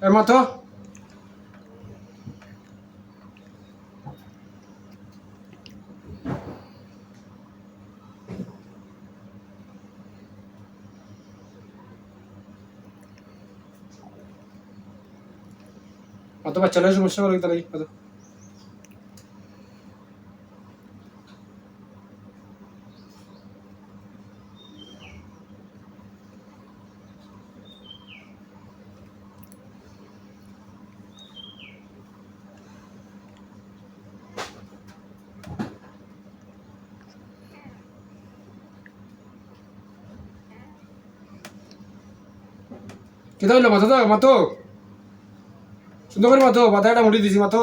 মাতো মাতো বাচ্চারা সমস্যা করে তাহলে মাতো কেটা হইলো মাতো তো মাতো সুন্দর করে মাতো মাথাটা মুড়ি দিছি মাতো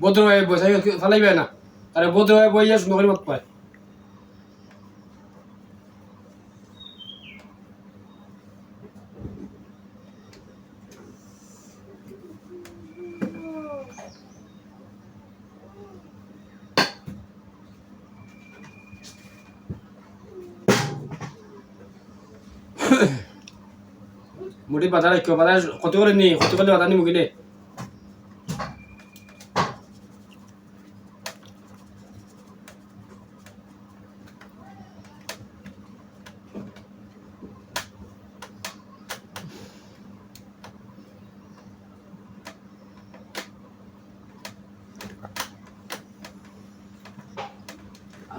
ভদ্রভাবে বসাই ফালাইবে না আরে ভদ্রভাবে বইয়া সুন্দর করে মত পায় মুড়ি বাধা রাখিও বাধা কত করে নি কত করে বাধা নি মুগিলে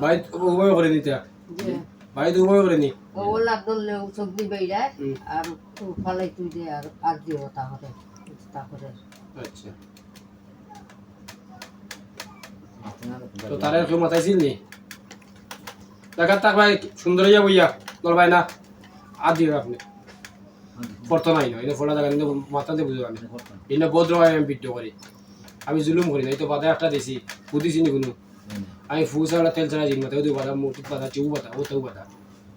ভাই উভয় করে নিতে ভাই তো উভয় করে নি ওলা দললে সবজি বেইরা আর ফালাই তুই দে আর দিও তারপরে আচ্ছা তো তারে কেউ মাথায় ছিল নি দেখা তাক ভাই সুন্দর হইয়া বইয়া তোর ভাই না আর দিও আপনি করতো নাই না এটা ফোলা দেখা কিন্তু মাথা দিয়ে বুঝবো আমি এটা বোধ হয় আমি বিদ্য করি আমি জুলুম করি না এই তো বাধা একটা দিছি বুঝিস নি কোনো আমি ফু ছাড়া তেল ছাড়া জিন মাথা বাধা মুটি বাধা চিউ বাধা ওতেও বাধা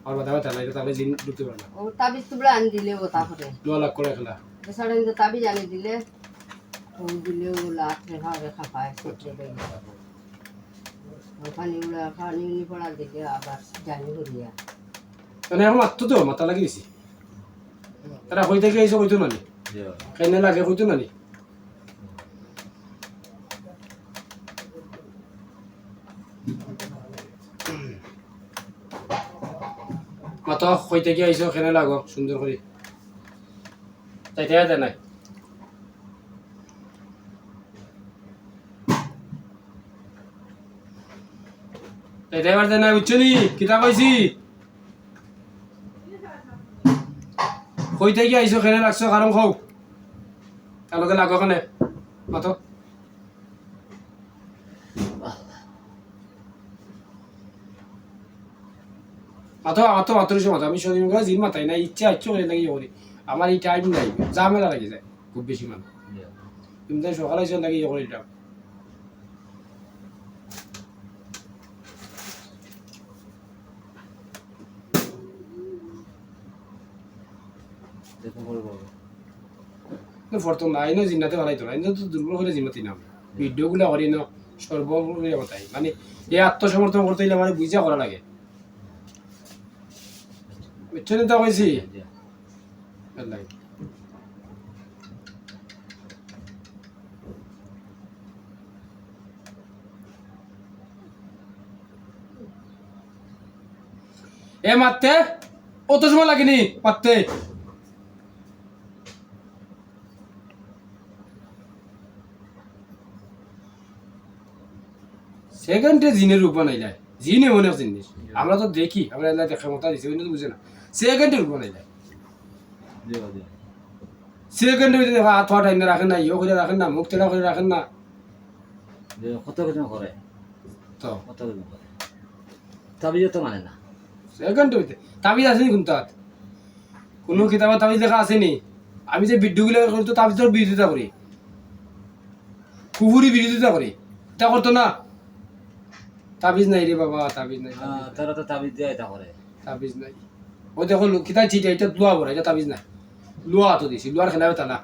আর বাধা বাধা না এটা তাহলে জিন ঢুকতে পারে না ও তাবিজ তুবলা আনি দিলে ও তারপরে 9 লাখ করে খেলা এছাড়া কিন্তু তাবিজ আনি দিলে ও দিলে ও লাখ রেখা পায় সত্যি বেইরা পানি উনি পড়া দিলে আবার জানি করিয়া মানে এখন মাত্র তো মাথা লাগিয়েছি তারা হই থেকে এসে হইতো নানি কেনে লাগে হইতো নানি মাথা হই থেকে আইসো কেনে লাগো সুন্দর করে তাইতে আদে নাই তাইতে এবার দেয় নাই বুঝছো নি কিতা কইছি হই থেকে আইসো কেনে লাগছো কারণ খাও কালকে লাগো কেনে মাতো মাতো আমার তো মাত্র মাথা আমি শরীর করে জিম মাথাই না ইচ্ছা ইচ্ছা করে লাগিয়ে করি আমার এই টাইম নাই ঝামেলা লাগে যায় খুব বেশি মানে তুমি তাই সকালে এসে লাগিয়ে করি এটা ফর্তম নাই না জিন্নাতে ভালাই তো নাই তো দুর্বল হলে জিম্মাতি নাম ভিডিওগুলো করি না সর্বগুলো কথাই মানে এই আত্মসমর্থন করতে হলে মানে বুঝা করা লাগে বুঝছো তা কইছি এ মারতে অত সময় লাগেনি মারতে সেকেন্ডে জিনের রূপ বানাইলাই জিন এমন এক জিনিস আমরা তো দেখি আমরা এলাকা দেখার মতো দিচ্ছি ওই তো বুঝে না সেকেন্ডে রূপ বানাইলাই সেকেন্ডে ভিতরে হাত ফাট আইনা রাখেন না ইয়ে করে রাখেন না মুখ তেড়া করে রাখেন না কত কিছু করে তো কত কিছু করে তাবিজও তো মানে না সেকেন্ডে ভিতরে তাবিজ আসেনি কিন্তু কোনো কিতাবে তাবিজ লেখা আসেনি আমি যে ভিডিওগুলো করি তো তাবিজের বিরোধিতা করি কুফুরি বিরোধিতা করি তা করতো না তাবিজ নাই রে বাবা, তাবিজ নাই, তারা তো তাবিজ দিয়ে এটা করে। তাবিজ নাই। ওই দেখো কিতা চিটা, এটা লুয়া বড়, এটা তাবিজ নাই। লুয়া তো দিছি, লুয়ার খেলা বেতা না।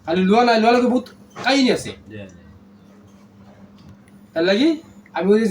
খালি লুয়া নাই, লুয়া লাগে বহুত কাহিনী আছে। জি জি। তার লাগি আমি ওই যে